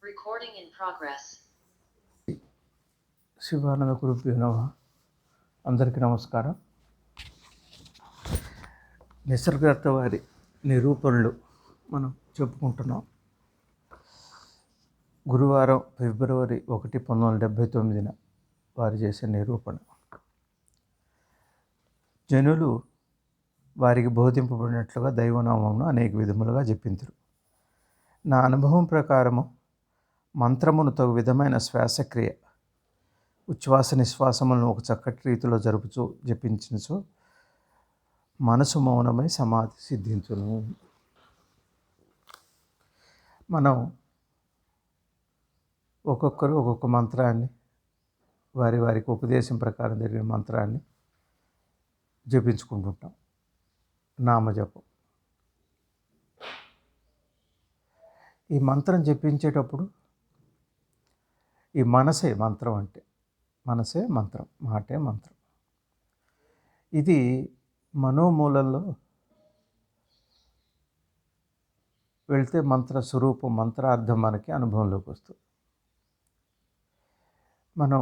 Recording in progress. Sivananda గురుభ్యో నమః. అందరికీ నమస్కారం. నిసర్గదత్త వారి నిరూపణలు మనం చెప్పుకుంటున్నాం. గురువారం ఫిబ్రవరి 1, 1979 వారు చేసే నిరూపణ. జనులు వారికి బోధింపబడినట్లుగా దైవనామమును అనేక విధములుగా జపింతురు. నా అనుభవం ప్రకారము మంత్రమును తగు విధమైన శ్వాసక్రియ ఉచ్ఛ్వాస నిశ్వాసములను ఒక చక్కటి రీతిలో జరుపుచూ జపించుచు మనసు మౌనమై సమాధి సిద్ధించును. మనం ఒక్కొక్కరు ఒక్కొక్క మంత్రాన్ని వారికి ఉపదేశం ప్రకారం జరిగిన మంత్రాన్ని జపించుకుంటుంటాం. నామజపం. ఈ మంత్రం జపించేటప్పుడు ఈ మనసే మంత్రం, అంటే మనసే మంత్రం, మాటే మంత్రం. ఇది మనోమూలంలో వెళ్తే మంత్ర స్వరూపం, మంత్రార్థం మనకి అనుభవంలోకి వస్తుంది. మనం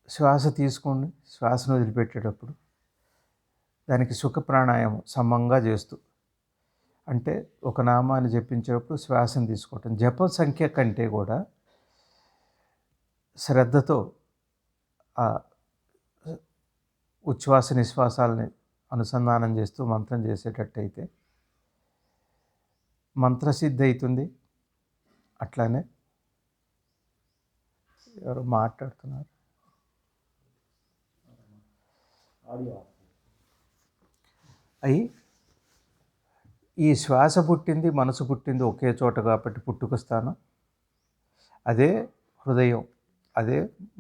శ్వాస తీసుకొని శ్వాసను వదిలిపెట్టేటప్పుడు దానికి సుఖ ప్రాణాయామం సమంగా చేస్తూ, అంటే ఒక నామాన్ని జపించేటప్పుడు శ్వాసను తీసుకోవటం. జప సంఖ్య కంటే కూడా శ్రద్ధతో ఆ ఉచ్ఛ్వాస నిశ్వాసాలని అనుసంధానం చేస్తూ మంత్రం చేసేటట్టయితే మంత్రసిద్ధి అవుతుంది. అట్లానే ఎవరు మాట్లాడుతున్నారు? అయి ఈ శ్వాస పుట్టింది, మనసు పుట్టింది ఒకే చోట కాబట్టి పుట్టుక స్థానం అదే హృదయం, అదే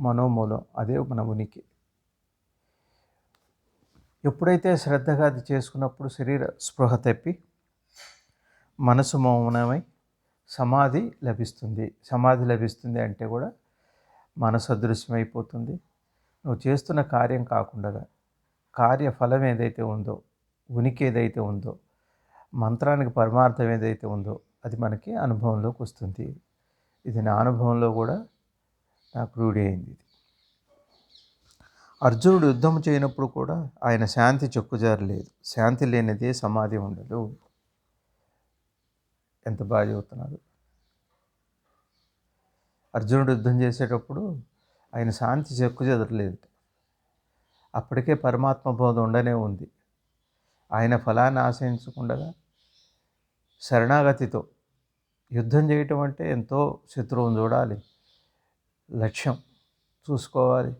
మనోమూలం, అదే మన ఉనికి. ఎప్పుడైతే శ్రద్ధగా అది చేసుకున్నప్పుడు శరీర స్పృహ తప్పి మనసు మౌనమై సమాధి లభిస్తుంది. సమాధి లభిస్తుంది అంటే కూడా మనసు అదృశ్యమైపోతుంది. నువ్వు చేస్తున్న కార్యం కాకుండా కార్యఫలం ఏదైతే ఉందో, ఉనికి ఏదైతే ఉందో, మంత్రానికి పరమార్థం ఏదైతే ఉందో అది మనకి అనుభవంలోకి వస్తుంది. ఇది నా అనుభవంలో కూడా నాకు రూఢి అయింది. అర్జునుడు యుద్ధం చేయనప్పుడు కూడా ఆయన శాంతి చెక్కుజారలేదు. శాంతి లేనిదే సమాధి ఉండదు. ఎంత బాగా చెబుతున్నారు. అర్జునుడు యుద్ధం చేసేటప్పుడు ఆయన శాంతి చెక్కుజారలేదు. అప్పటికే పరమాత్మ బోధ ఉండనే ఉంది. ఆయన ఫలాన్ని ఆశయించకుండా శరణాగతితో యుద్ధం చేయటం అంటే ఎంతో శత్రువును చూడాలి, లక్ష్యం చూసుకోవాలి,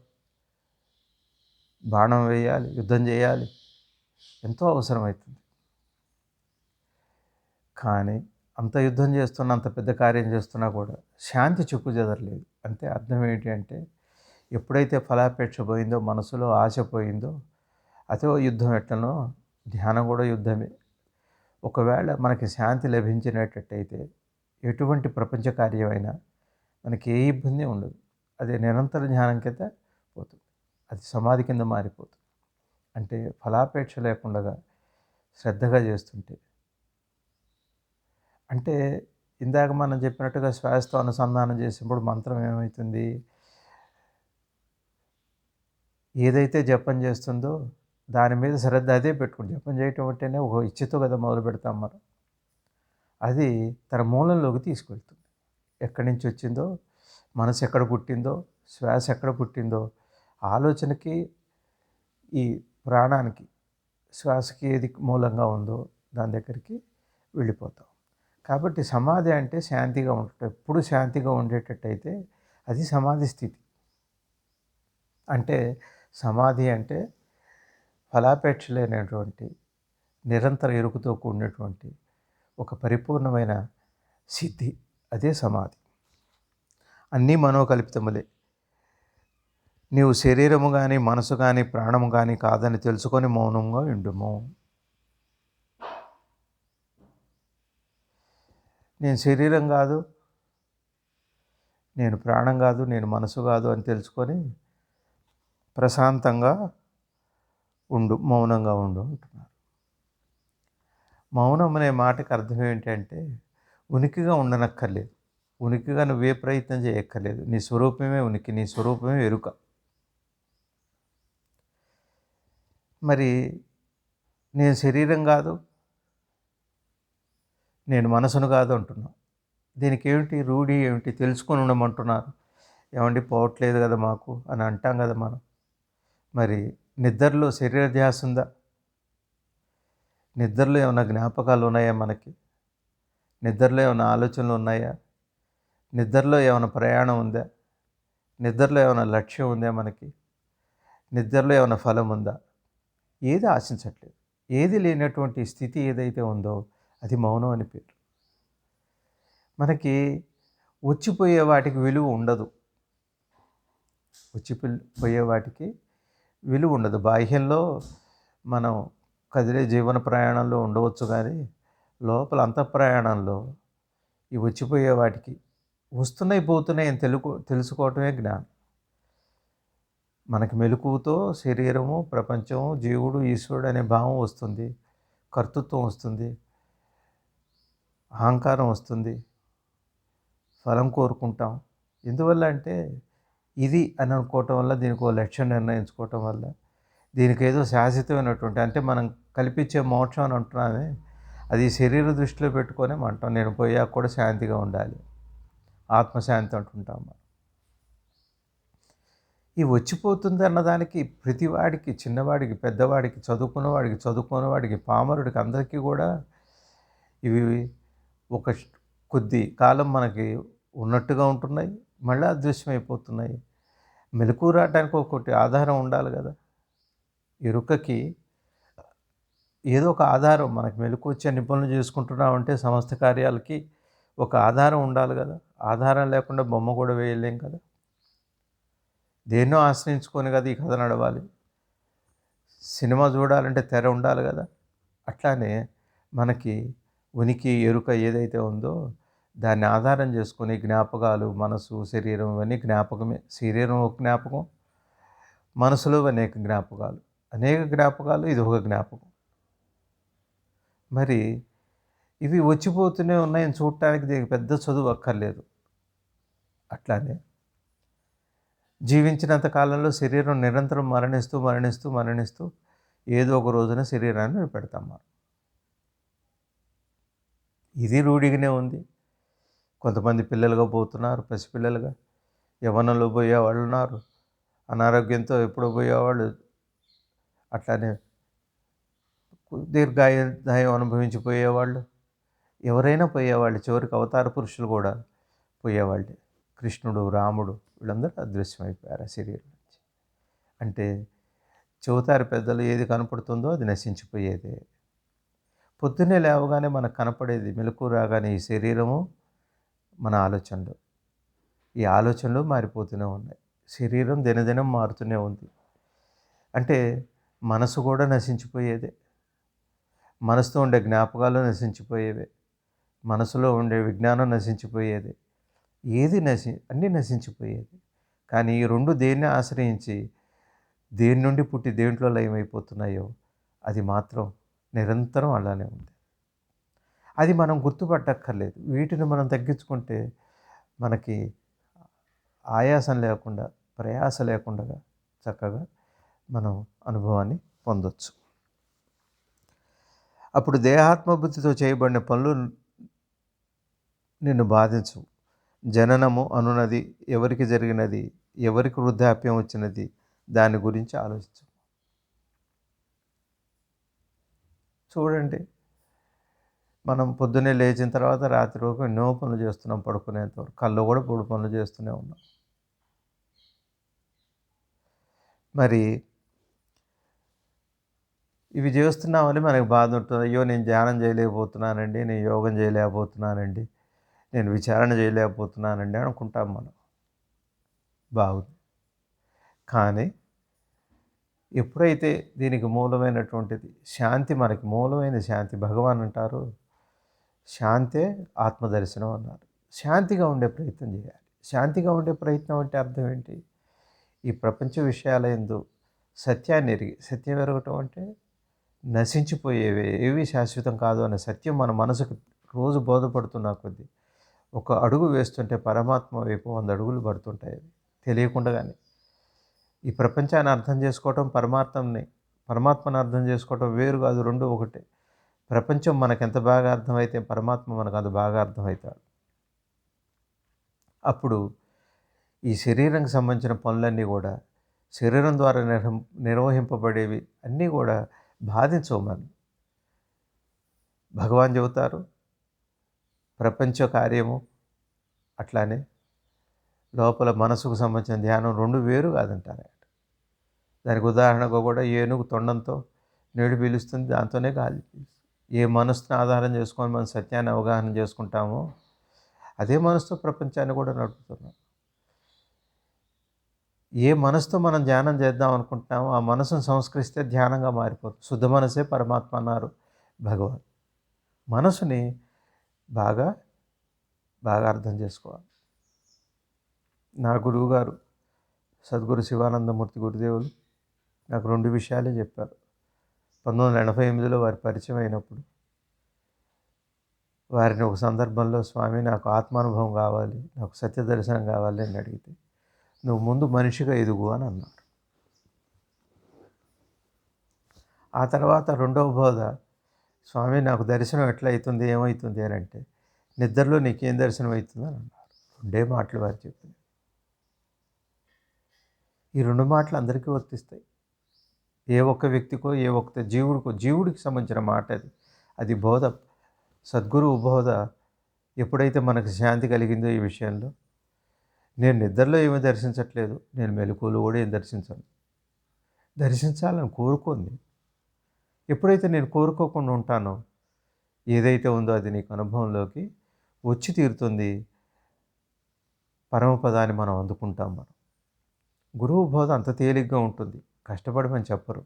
బాణం వేయాలి, యుద్ధం చేయాలి, ఎంతో అవసరమవుతుంది. కానీ అంత యుద్ధం చేస్తున్నా, అంత పెద్ద కార్యం చేస్తున్నా కూడా శాంతి చెక్కుచెదరలేదు. అంటే అర్థం ఏంటి అంటే, ఎప్పుడైతే ఫలాపేక్ష పోయిందో, మనసులో ఆశ పోయిందో, అదో యుద్ధం ఎట్లనో ధ్యానం కూడా యుద్ధమే. ఒకవేళ మనకి శాంతి లభించినట్టయితే ఎటువంటి ప్రపంచ కార్యమైనా మనకి ఏ ఇబ్బంది ఉండదు. అది నిరంతర ధ్యానం కింద పోతుంది, అది సమాధి కింద మారిపోతుంది. అంటే ఫలాపేక్ష లేకుండా శ్రద్ధగా చేస్తుంటే, అంటే ఇందాక మనం చెప్పినట్టుగా శ్వాసతో అనుసంధానం చేసినప్పుడు మంత్రం ఏమవుతుంది, ఏదైతే జపం చేస్తుందో దాని మీద శ్రద్ధ అదే పెట్టుకుంది. జపం చేయటం అంటేనే ఒక ఇచ్చతో కదా మొదలు పెడతాం మనం. అది తన మూలంలోకి తీసుకెళ్తుంది. ఎక్కడి నుంచి వచ్చిందో, మనసు ఎక్కడ పుట్టిందో, శ్వాస ఎక్కడ పుట్టిందో, ఆలోచనకి, ఈ ప్రాణానికి, శ్వాసకి ఏది మూలంగా ఉందో దాని దగ్గరికి వెళ్ళిపోతాం. కాబట్టి సమాధి అంటే శాంతిగా ఉండటం. ఎప్పుడు శాంతిగా ఉండేటట్టయితే అది సమాధి స్థితి. అంటే సమాధి అంటే ఫలాపేక్ష లేనటువంటి, నిరంతర ఎరుకుతో కూడినటువంటి ఒక పరిపూర్ణమైన సిద్ధి, అదే సమాధి. అన్నీ మనోకల్పితములే. నీవు శరీరము కానీ, మనసు కానీ, ప్రాణము కానీ కాదని తెలుసుకొని మౌనంగా ఉండుము. నేను శరీరం కాదు, నేను ప్రాణం కాదు, నేను మనసు కాదు అని తెలుసుకొని ప్రశాంతంగా ఉండు, మౌనంగా ఉండు అంటున్నారు. మౌనం అనే మాటకు అర్థం ఏంటంటే ఉనికిగా ఉండనక్కర్లేదు, ఉనికిగా నువ్వే ప్రయత్నం చేయక్కర్లేదు. నీ స్వరూపమే ఉనికి, నీ స్వరూపమే ఎరుక. మరి నేను శరీరం కాదు, నేను మనసును కాదు అంటున్నావు. దీనికి ఏమిటి రూఢి ఏమిటి? తెలుసుకొని ఉండమంటున్నారు. ఏమండి పోవట్లేదు కదా మాకు అని అంటాం కదా మనం. మరి నిద్రలో శరీర ధ్యాస ఉందా? నిద్రలో ఏమైనా జ్ఞాపకాలు ఉన్నాయా మనకి? నిద్రలో ఏమైనా ఆలోచనలు ఉన్నాయా? నిద్రలో ఏమైనా ప్రయాణం ఉందా? నిద్రలో ఏమైనా లక్ష్యం ఉందా మనకి? నిద్రలో ఏమైనా ఫలం ఉందా? ఏది ఆశించట్లేదు. ఏది లేనటువంటి స్థితి ఏదైతే ఉందో అది మౌనం అని పేరు. మనకి వచ్చిపోయే వాటికి విలువ ఉండదు. పోయే వాటికి విలువ ఉండదు. బాహ్యంలో మనం కదిలే జీవన ప్రయాణంలో ఉండవచ్చు కానీ లోపల అంతఃప్రయాణంలో ఈ వచ్చిపోయే వాటికి వస్తున్నాయి పోతున్నాయి అని తెలుసుకోవటమే జ్ఞానం. మనకి మెలకువతో శరీరము, ప్రపంచము, జీవుడు, ఈశ్వరుడు అనే భావం వస్తుంది, కర్తృత్వం వస్తుంది, అహంకారం వస్తుంది, ఫలం కోరుకుంటాం. ఎందువల్ల అంటే ఇది అని అనుకోవటం వల్ల, దీనికి ఒక లక్ష్యం నిర్ణయించుకోవటం వల్ల, దీనికి ఏదో శాశ్వతమైనటువంటి అంటే మనం కల్పించే మోక్షం అని అంటున్నామే, అది శరీర దృష్టిలో పెట్టుకొని అంటాం. నేను పోయాక కూడా శాంతిగా ఉండాలి, ఆత్మశాంతి అంటుంటాం. ఈ వచ్చిపోతుంది అన్నదానికి ప్రతివాడికి, చిన్నవాడికి, పెద్దవాడికి, చదువుకున్నవాడికి, చదువుకున్నవాడికి, పామరుడికి అందరికీ కూడా ఇవి ఒక కొద్ది కాలం మనకి ఉన్నట్టుగా ఉంటున్నాయి, మళ్ళీ అదృశ్యమైపోతున్నాయి. మెలకువ రావడానికి ఒకటి ఆధారం ఉండాలి కదా. ఎరుకకి ఏదో ఒక ఆధారం, మనకి మెలకు వచ్చి అన్ని పనులు చేసుకుంటున్నామంటే సమస్త కార్యాలకి ఒక ఆధారం ఉండాలి కదా. ఆధారం లేకుండా బొమ్మ కూడా వేయలేం కదా. దేన్నో ఆశ్రయించుకొని కదా ఈ కథ నడవాలి. సినిమా చూడాలంటే తెర ఉండాలి కదా. అట్లానే మనకి ఉనికి, ఎరుక ఏదైతే ఉందో దాన్ని ఆధారం చేసుకొని జ్ఞాపకాలు, మనసు, శరీరం ఇవన్నీ జ్ఞాపకమే. శరీరం ఒక జ్ఞాపకం, మనసులో అనేక జ్ఞాపకాలు, ఇది ఒక జ్ఞాపకం. మరి ఇవి వచ్చిపోతూనే ఉన్నాయని చూడటానికి దీనికి పెద్ద చదువు అక్కర్లేదు. అట్లానే జీవించినంత కాలంలో శరీరం నిరంతరం మరణిస్తూ ఏదో ఒక రోజున శరీరాన్ని పెడతాం మనం. ఇది రూఢిగానే ఉంది. కొంతమంది పిల్లలుగా పోతున్నారు, పసిపిల్లలుగా. యవ్వనంలో పోయేవాళ్ళు ఉన్నారు, అనారోగ్యంతో ఎప్పుడో పోయేవాళ్ళు, అట్లానే దీర్ఘాయుర్దాయం అనుభవించిపోయేవాళ్ళు, ఎవరైనా పోయేవాళ్ళు. చివరికి అవతార పురుషులు కూడా పోయేవాళ్ళే. కృష్ణుడు, రాముడు వీళ్ళందరూ అదృశ్యమైపోయారు ఆ శరీరం నుంచి. అంటే చెబుతారు పెద్దలు, ఏది కనపడుతుందో అది నశించిపోయేదే. పొద్దున్నే లేవగానే మనకు కనపడేది, మెలకువ రాగానే ఈ శరీరము, మన ఆలోచనలు. ఈ ఆలోచనలు మారిపోతూనే ఉన్నాయి. శరీరం దినదినం మారుతూనే ఉంది. అంటే మనసు కూడా నశించిపోయేదే. మనసుతో ఉండే జ్ఞాపకాలు నశించిపోయేవే. మనసులో ఉండే విజ్ఞానం నశించిపోయేది. అన్నీ నశించిపోయేది. కానీ ఈ రెండు దేన్ని ఆశ్రయించి దేని నుండి పుట్టి దేంట్లో లయమైపోతున్నాయో అది మాత్రం నిరంతరం అలానే ఉంది. అది మనం గుర్తుపట్టక్కర్లేదు. వీటిని మనం తగ్గించుకుంటే మనకి ఆయాసం లేకుండా, ప్రయాస లేకుండా చక్కగా మనం అనుభవాన్ని పొందొచ్చు. అప్పుడు దేహాత్మబుద్ధితో చేయబడిన పనులు నిన్ను బాధించవు. జననము అనున్నది ఎవరికి జరిగినది, ఎవరికి వృద్ధాప్యం వచ్చినది, దాని గురించి ఆలోచించు. చూడండి, మనం పొద్దున్నే లేచిన తర్వాత రాత్రి వరకు ఎన్నో పనులు చేస్తున్నాం. పడుకునేంతవరకు కళ్ళు కూడా పొడి పనులు చేస్తూనే ఉన్నాం. మరి ఇవి చేస్తున్నామని మనకు బాధ ఉంటుంది. అయ్యో నేను ధ్యానం చేయలేకపోతున్నానండి, నేను యోగం చేయలేకపోతున్నానండి, నేను విచారణ చేయలేకపోతున్నానండి అనుకుంటాం మనం. బాగుంది. కానీ ఎప్పుడైతే దీనికి మూలమైనటువంటిది శాంతి, మనకి మూలమైన శాంతి, భగవాన్ అంటారు శాంతే ఆత్మదర్శనం అన్నారు. శాంతిగా ఉండే ప్రయత్నం చేయాలి. శాంతిగా ఉండే ప్రయత్నం అంటే అర్థం ఏంటి? ఈ ప్రపంచ విషయాల యందు సత్యాన్ని ఎరిగి, సత్యం ఎరగటం అంటే నశించిపోయేవి ఏవి శాశ్వతం కాదు అనే సత్యం మన మనసుకు రోజు బోధపడుతున్న కొద్దీ ఒక అడుగు వేస్తుంటే పరమాత్మ వైపు 100 అడుగులు పడుతుంటాయి అవి తెలియకుండానే. ఈ ప్రపంచాన్ని అర్థం చేసుకోవటం, పరమాత్మని అర్థం చేసుకోవటం వేరు కాదు, రెండు ఒకటే. ప్రపంచం మనకెంత బాగా అర్థమైతే పరమాత్మ మనకు అంత బాగా అర్థమవుతాడు. అప్పుడు ఈ శరీరానికి సంబంధించిన పనులన్నీ కూడా, శరీరం ద్వారా నిర్వహింపబడేవి అన్నీ కూడా బాధించవు మనల్ని. భగవాన్ చెబుతారు, ప్రపంచ కార్యము అట్లానే లోపల మనసుకు సంబంధించిన ధ్యానం రెండు వేరు కాదంటారు. దానికి ఉదాహరణగా కూడా ఏనుగు తొండంతో నీడు పీలుస్తుంది, దాంతోనే గాలి పీలుస్తుంది. ఏ మనసుని ఆధారం చేసుకొని మనం సత్యాన్ని అవగాహన చేసుకుంటామో అదే మనసుతో ప్రపంచాన్ని కూడా నడుపుతున్నాం. ఏ మనసుతో మనం ధ్యానం చేద్దాం అనుకుంటున్నామో ఆ మనసును సంస్కరిస్తే ధ్యానంగా మారిపోతుంది. శుద్ధ మనసే పరమాత్మ అన్నారు భగవాన్. మనసుని బాగా బాగా అర్థం చేసుకోవాలి. నా గురువుగారు సద్గురు శివానందమూర్తి గురుదేవులు నాకు 2 విషయాలే చెప్పారు. 1988లో వారి పరిచయం అయినప్పుడు వారిని ఒక సందర్భంలో, స్వామి నాకు ఆత్మానుభవం కావాలి, నాకు సత్య దర్శనం కావాలి అని అడిగితే, నువ్వు ముందు మనిషిగా ఎదుగు అని అన్నారు. ఆ తర్వాత రెండవ బోధ, స్వామి నాకు దర్శనం ఎట్లా అవుతుంది, ఏమవుతుంది అని అంటే, నిద్రలో నీకేం దర్శనం అవుతుంది అని అన్నారు. 2 మాటలు వారు చెప్పింది. ఈ 2 మాటలు అందరికీ వర్తిస్తాయి. ఏ ఒక్క వ్యక్తికో, ఏ ఒక్క జీవుడికి సంబంధించిన మాట అది. అది బోధ, సద్గురువు బోధ. ఎప్పుడైతే మనకు శాంతి కలిగిందో ఈ విషయంలో, నేను నిద్రలో ఏమీ దర్శించట్లేదు, నేను మెలకువలో కూడా ఏం దర్శించను. దర్శించాలని కోరుకుంది. ఎప్పుడైతే నేను కోరుకోకుండా ఉంటానో, ఏదైతే ఉందో అది నీకు అనుభవంలోకి వచ్చి తీరుతుంది. పరమపదాన్ని మనం అందుకుంటాం. గురువు బోధ అంత తేలిగ్గా ఉంటుంది, కష్టపడమని చెప్పరు.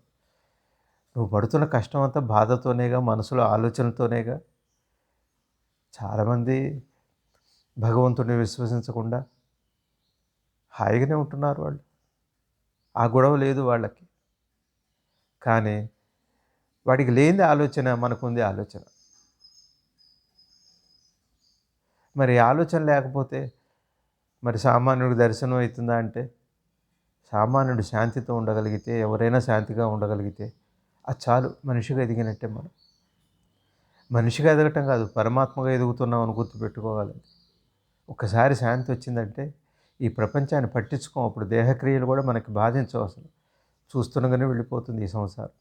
నువ్వు పడుతున్న కష్టం అంతా బాధతోనేగా, మనసులో ఆలోచనలతోనేగా. చాలామంది భగవంతుడిని విశ్వసించకుండా హాయిగానే ఉంటున్నారు వాళ్ళు. ఆ గొడవ లేదు వాళ్ళకి. కానీ వాడికి లేనిది ఆలోచన, మనకుంది ఆలోచన. మరి ఆలోచన లేకపోతే మరి సామాన్యుడికి దర్శనం అవుతుందా అంటే, సామాన్యుడు శాంతితో ఉండగలిగితే, ఎవరైనా శాంతిగా ఉండగలిగితే అది చాలు, మనిషిగా ఎదిగినట్టే. మనం మనిషిగా ఎదగటం కాదు, పరమాత్మగా ఎదుగుతున్నాం అని గుర్తుపెట్టుకోవాలి. ఒక్కసారి శాంతి వచ్చిందంటే ఈ ప్రపంచాన్ని పట్టించుకోం. అప్పుడు దేహక్రియలు కూడా మనకి బాధించవు అసలు. చూస్తుండగానే వెళ్ళిపోతుంది ఈ సంసారం,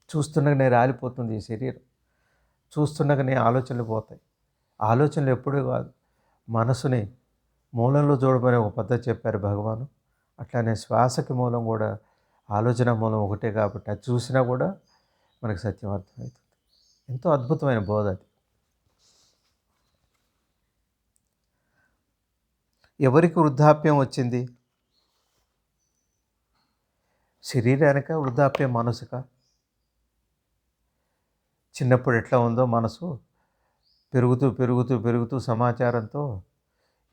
చూస్తుండగానే రాలిపోతుంది ఈ శరీరం, చూస్తుండగానే ఆలోచనలు పోతాయి. ఆలోచనలు ఎప్పుడూ కాదు, మనసుని మూలంలో చూడమని ఒక పద్ధతి చెప్పారు భగవాను. అట్లానే శ్వాసకి మూలం కూడా, ఆలోచన మూలం ఒకటే కాబట్టి అది చూసినా కూడా మనకు సత్యం అర్థమవుతుంది. ఎంతో అద్భుతమైన బోధ అది. ఎవరికి వృద్ధాప్యం వచ్చింది? శరీరానిక వృద్ధాప్యం మనసుకా? చిన్నప్పుడు ఎట్లా ఉందో మనసు పెరుగుతూ పెరుగుతూ పెరుగుతూ సమాచారంతో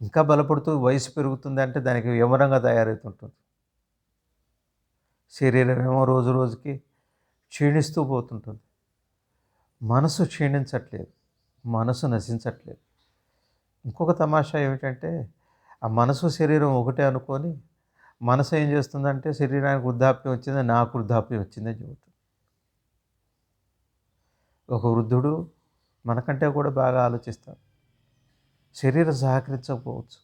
ఇంకా బలపడుతూ వయసు పెరుగుతుంది అంటే దానికి యవ్వనంగా తయారవుతుంటుంది. శరీరం ఏమో రోజు రోజుకి క్షీణిస్తూ పోతుంటుంది. మనసు క్షీణించట్లేదు, మనసు నశించట్లేదు. ఇంకొక తమాషా ఏమిటంటే, ఆ మనసు శరీరం ఒకటే అనుకొని మనసు ఏం చేస్తుందంటే, శరీరానికి వృద్ధాప్యం వచ్చింది, నాకు వృద్ధాప్యం వచ్చిందని చెబుతుంది. ఒక వృద్ధుడు మనకంటే కూడా బాగా ఆలోచిస్తాడు, శరీరం సహకరించకపోవచ్చు.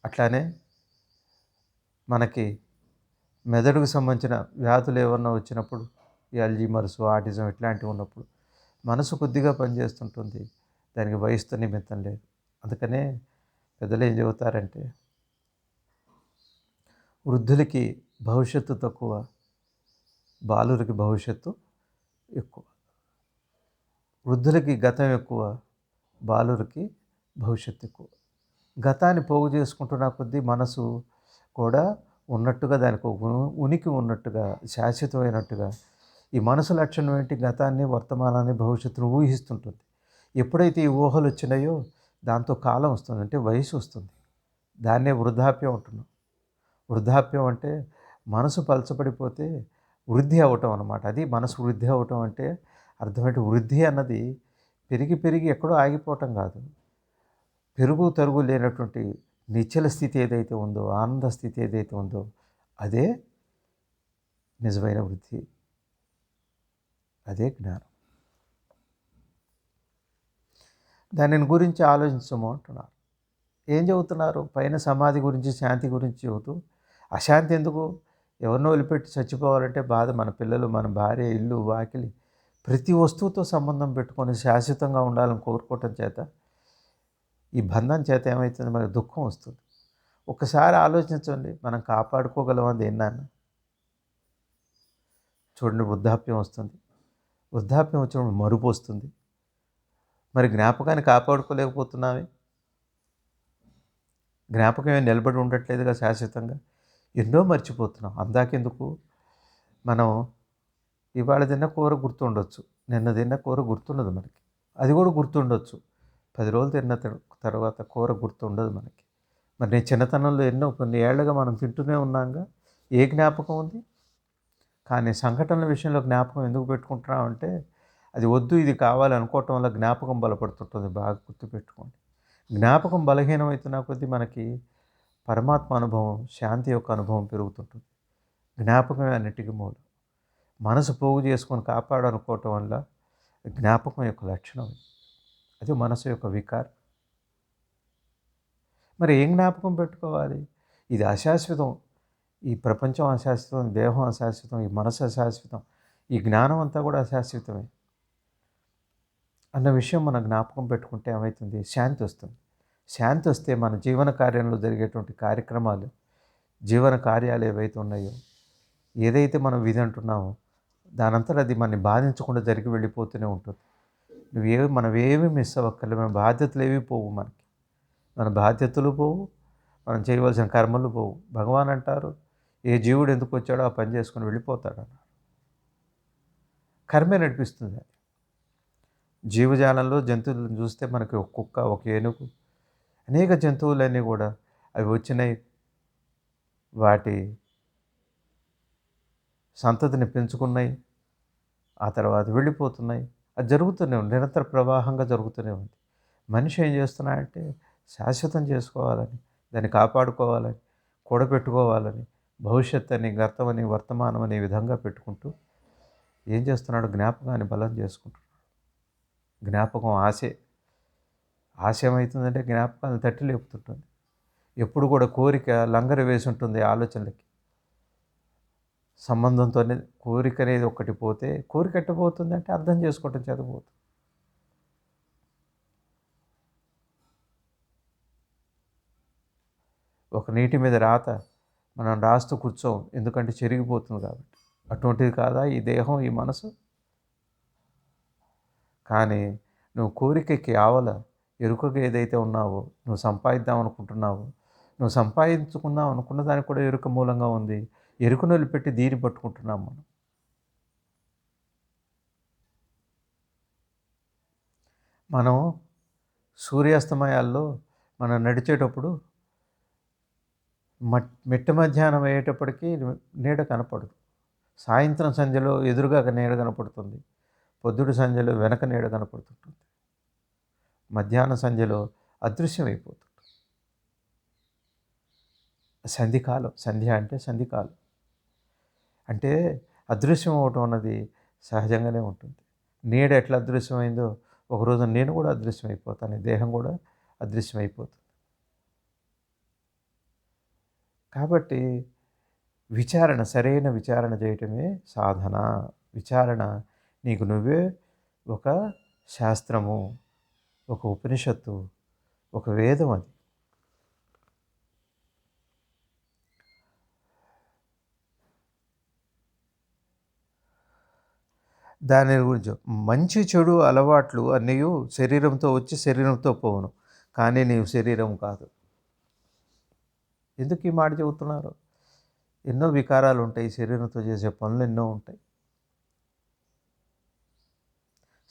అట్లానే మనకి మెదడుకు సంబంధించిన వ్యాధులు ఏమన్నా వచ్చినప్పుడు, ఈ అల్జీమర్స్, ఆటిజం ఇట్లాంటివి ఉన్నప్పుడు మనసు కొద్దిగా పనిచేస్తుంటుంది, దానికి వయసుతో నిమిత్తం లేదు. అందుకనే పెద్దలు ఏం చెబుతారంటే, వృద్ధులకి భవిష్యత్తు తక్కువ, బాలురికి భవిష్యత్తు ఎక్కువ. వృద్ధులకి గతం ఎక్కువ, బాలురికి భవిష్యత్తు ఎక్కువ. గతాన్ని పోగు చేసుకుంటున్న కొద్దీ మనసు కూడా ఉన్నట్టుగా, దానికి ఉనికి ఉన్నట్టుగా, శాశ్వతమైనట్టుగా ఈ మనసు లక్షణం ఏంటి? గతాన్ని, వర్తమానాన్ని, భవిష్యత్తును ఊహిస్తుంటుంది. ఎప్పుడైతే ఈ ఊహలు వచ్చినాయో దాంతో కాలం వస్తుంది, అంటే వయసు వస్తుంది. దాన్నే వృద్ధాప్యం అంటున్నాం. వృద్ధాప్యం అంటే మనసు పలచబడిపోతే వృద్ధి అవ్వటం అన్నమాట. అది మనసు వృద్ధి అవ్వటం అంటే అర్థమేంటి? వృద్ధి అన్నది పెరిగి పెరిగి ఎక్కడో ఆగిపోవటం కాదు. పెరుగు తరుగు లేనటువంటి నిశ్చల స్థితి ఏదైతే ఉందో, ఆనంద స్థితి ఏదైతే ఉందో అదే నిజమైన వృద్ధి. అదే జ్ఞానం. దానిని గురించి ఆలోచించము అంటున్నారు. ఏం చెబుతున్నారు? పైన సమాధి గురించి, శాంతి గురించి చెబుతూ, అశాంతి ఎందుకు? ఎవరినో వదిలిపెట్టి చచ్చిపోవాలంటే బాధ. మన పిల్లలు, మన భార్య, ఇల్లు, వాకిలి ప్రతి వస్తువుతో సంబంధం పెట్టుకొని శాశ్వతంగా ఉండాలని కోరుకోవటం చేత, ఈ బంధం చేత ఏమవుతుంది? మనకు దుఃఖం వస్తుంది. ఒక్కసారి ఆలోచించండి, మనం కాపాడుకోగలమని దేన్నన్నా? చూడండి, వృద్ధాప్యం వస్తుంది. వృద్ధాప్యం వచ్చినప్పుడు మరుపు వస్తుంది. మరి జ్ఞాపకాన్ని కాపాడుకోలేకపోతున్నామే. జ్ఞాపకమే నిలబడి ఉండట్లేదుగా శాశ్వతంగా. ఎన్నో మర్చిపోతున్నాం. అందాకెందుకు? మనం ఇవాళ తిన్న కూర గుర్తుండొచ్చు, నిన్న తిన్న కూర గుర్తుండదు మనకి. అది కూడా గుర్తుండొచ్చు, 10 రోజులు తిన్న తర్వాత కూర గుర్తుండదు మనకి. మరి నేను చిన్నతనంలో ఎన్నో కొన్ని ఏళ్ళుగా మనం తింటూనే ఉన్నాంగా. ఏ జ్ఞాపకం ఉంది? కానీ సంఘటనల విషయంలో జ్ఞాపకం ఎందుకు పెట్టుకుంటున్నామంటే, అది వద్దు ఇది కావాలి అనుకోవటం వల్ల జ్ఞాపకం బలపడుతుంటుంది. బాగా గుర్తుపెట్టుకోండి. జ్ఞాపకం బలహీనమవుతున్న కొద్దీ మనకి పరమాత్మ అనుభవం, శాంతి యొక్క అనుభవం పెరుగుతుంటుంది. జ్ఞాపకమే అన్నిటికీ మూలం. మనసు పోగు చేసుకొని కాపాడనుకోవటం వల్ల జ్ఞాపకం యొక్క లక్షణం. అది మనసు యొక్క వికారం. మరి ఏం జ్ఞాపకం పెట్టుకోవాలి? ఇది అశాశ్వతం. ఈ ప్రపంచం అశాశ్వతం, దేహం అశాశ్వతం, ఈ మనసు అశాశ్వతం, ఈ జ్ఞానం అంతా కూడా అశాశ్వతమే అన్న విషయం మన జ్ఞాపకం పెట్టుకుంటే ఏమవుతుంది? శాంతి వస్తుంది. శాంతి వస్తే మన జీవన కార్యంలో జరిగేటువంటి కార్యక్రమాలు, జీవన కార్యాలు ఏవైతే ఉన్నాయో, ఏదైతే మనం విధి అంటున్నామో దానంతా అది మనని బాధించకుండా జరిగి వెళ్ళిపోతూనే ఉంటుంది. మనం ఏమీ మిస్ అవ్వక్కర్లేదు. మన బాధ్యతలు ఏవి పోవు మనకి. మన బాధ్యతలు పోవు, మనం చేయవలసిన కర్మలు పోవు. భగవాన్ అంటారు, ఏ జీవుడు ఎందుకు వచ్చాడో ఆ పని చేసుకొని వెళ్ళిపోతాడు అన్నారు. కర్మే నడిపిస్తుంది అది. జీవజాలంలో జంతువులను చూస్తే మనకి ఒక కుక్క, ఒక ఏనుగు, అనేక జంతువులన్నీ కూడా అవి వచ్చినాయి, వాటి సంతతిని పెంచుకున్నాయి, ఆ తర్వాత వెళ్ళిపోతున్నాయి. అది జరుగుతూనే ఉంది, నిరంతర ప్రవాహంగా జరుగుతూనే ఉంది. మనిషి ఏం చేస్తున్నాడంటే శాశ్వతం చేసుకోవాలని, దాన్ని కాపాడుకోవాలని, కూడబెట్టుకోవాలని, భవిష్యత్ అని, గతం అని, వర్తమానం అనే విధంగా పెట్టుకుంటూ ఏం చేస్తున్నాడు? జ్ఞాపకాన్ని బలం చేసుకుంటున్నాడు. జ్ఞాపకం ఆశే. ఆశ ఏమవుతుందంటే జ్ఞాపకాలను తట్టి లేపుతుంటుంది. ఎప్పుడు కూడా కోరిక లంగరు వేసి ఉంటుంది ఆలోచనలకి. సంబంధంతోనే కోరిక అనేది ఒక్కటి పోతే, కోరిక ఎట్టబోతుందంటే అర్థం చేసుకోవటం చేతపోతుంది. ఒక నీటి మీద రాత మనం రాస్తూ కూర్చోం, ఎందుకంటే చెరిగిపోతుంది కాబట్టి. అటువంటిది కాదా ఈ దేహం, ఈ మనసు? కానీ నువ్వు కోరికకి ఆవల ఎరుకగా ఏదైతే ఉన్నావో, నువ్వు సంపాదిద్దాం అనుకుంటున్నావో, నువ్వు సంపాదించుకుందాం అనుకున్న దానికి కూడా ఎరుక మూలంగా ఉంది. ఎరుకను వదిలిపెట్టి దీన్ని పట్టుకుంటున్నాం మనం. మనం సూర్యాస్తమయాల్లో మనం నడిచేటప్పుడు మిట్ట మధ్యాహ్నం అయ్యేటప్పటికీ నీడ కనపడదు. సాయంత్రం సంధ్యలో ఎదురుగా నీడ కనపడుతుంది, పొద్దుటి సంధ్యలో వెనక నీడ కనపడుతుంటుంది, మధ్యాహ్న సంధ్యలో అదృశ్యమైపోతుంది. సంధికాలం, సంధ్య అంటే సంధికాలం. అంటే అదృశ్యం అవటం అన్నది సహజంగానే ఉంటుంది. నీడ ఎట్లా అదృశ్యమైందో ఒకరోజు నేను కూడా అదృశ్యమైపోతాను, దేహం కూడా అదృశ్యమైపోతుంది. కాబట్టి విచారణ, సరైన విచారణ చేయటమే సాధన. విచారణ నీకు నువ్వే ఒక శాస్త్రము, ఒక ఉపనిషత్తు, ఒక వేదం. అది దాని గురించి మంచి చెడు అలవాట్లు అన్నీ శరీరంతో వచ్చి శరీరంతో పోవును, కానీ నీవు శరీరం కాదు. ఎందుకు ఈ మాట చెబుతున్నారు? ఎన్నో వికారాలు ఉంటాయి, శరీరంతో చేసే పనులు ఎన్నో ఉంటాయి.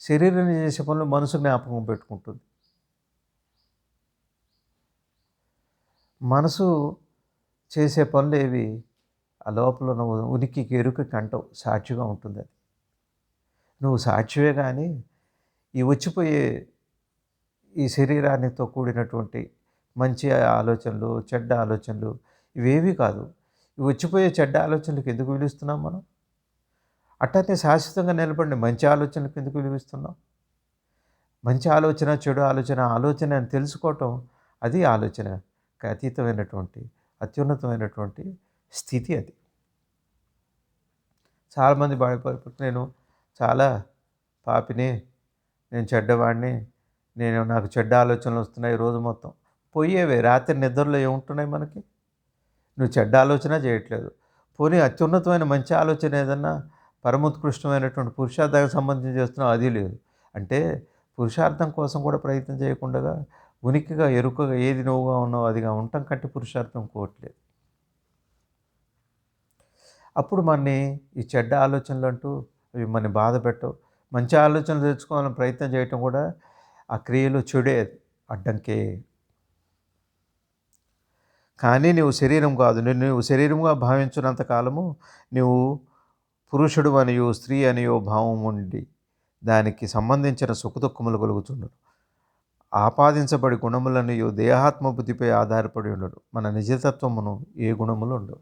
శరీరం చేసే పనులు మనసు జ్ఞాపకం పెట్టుకుంటుంది. మనసు చేసే పనులు ఏవి ఆ లోపల ఉన్న ఉనికికి ఎరుకకి అంటవు, సాక్షిగా ఉంటుంది. అది నువ్వు సాక్షివే కానీ ఈ వచ్చిపోయే ఈ శరీరానితో కూడినటువంటి మంచి ఆలోచనలు, చెడ్డ ఆలోచనలు ఇవేవీ కాదు. ఈ వచ్చిపోయే చెడ్డ ఆలోచనలకు ఎందుకు విలుస్తున్నాం మనం? అట్టనే శాశ్వతంగా నిలబడిన మంచి ఆలోచనలకు ఎందుకు విలువిస్తున్నాం? మంచి ఆలోచన, చెడు ఆలోచన, ఆలోచన అని తెలుసుకోవటం అది ఆలోచనకి అతీతమైనటువంటి, అత్యున్నతమైనటువంటి స్థితి అది. చాలామంది బాధపడిపోతే నేను చాలా పాపిని, నేను చెడ్డవాడిని, నాకు చెడ్డ ఆలోచనలు వస్తున్నాయి రోజు మొత్తం. పోయేవే రాత్రి నిద్రలో ఏముంటున్నాయి మనకి? నువ్వు చెడ్డ ఆలోచన చేయట్లేదు. పోనీ అత్యున్నతమైన మంచి ఆలోచన ఏదన్నా పరమోత్కృష్టమైనటువంటి పురుషార్థానికి సంబంధించి చేస్తున్నావు అది లేదు. అంటే పురుషార్థం కోసం కూడా ప్రయత్నం చేయకుండా ఉనికిగా, ఎరుకగా ఏది నువ్వుగా ఉన్నావో అదిగా ఉండటం కంటే పురుషార్థం ఇంకోట్లేదు. అప్పుడు మనని ఈ చెడ్డ ఆలోచనలు అంటూ అవి మనని బాధ పెట్టవు. మంచి ఆలోచనలు తెచ్చుకోవాలని ప్రయత్నం చేయటం కూడా ఆ క్రియలో చెడే అది, అడ్డంకే. కానీ నువ్వు శరీరం కాదు. నువ్వు శరీరంగా భావించినంత కాలము నువ్వు పురుషుడు అనియో స్త్రీ అనియో భావం ఉండి దానికి సంబంధించిన సుఖదుఖములు కలుగుచుండును. ఆపాదించబడి గుణములనియో దేహాత్మ బుద్ధిపై ఆధారపడి ఉండడు. మన నిజతత్వమును ఏ గుణములు ఉండవు.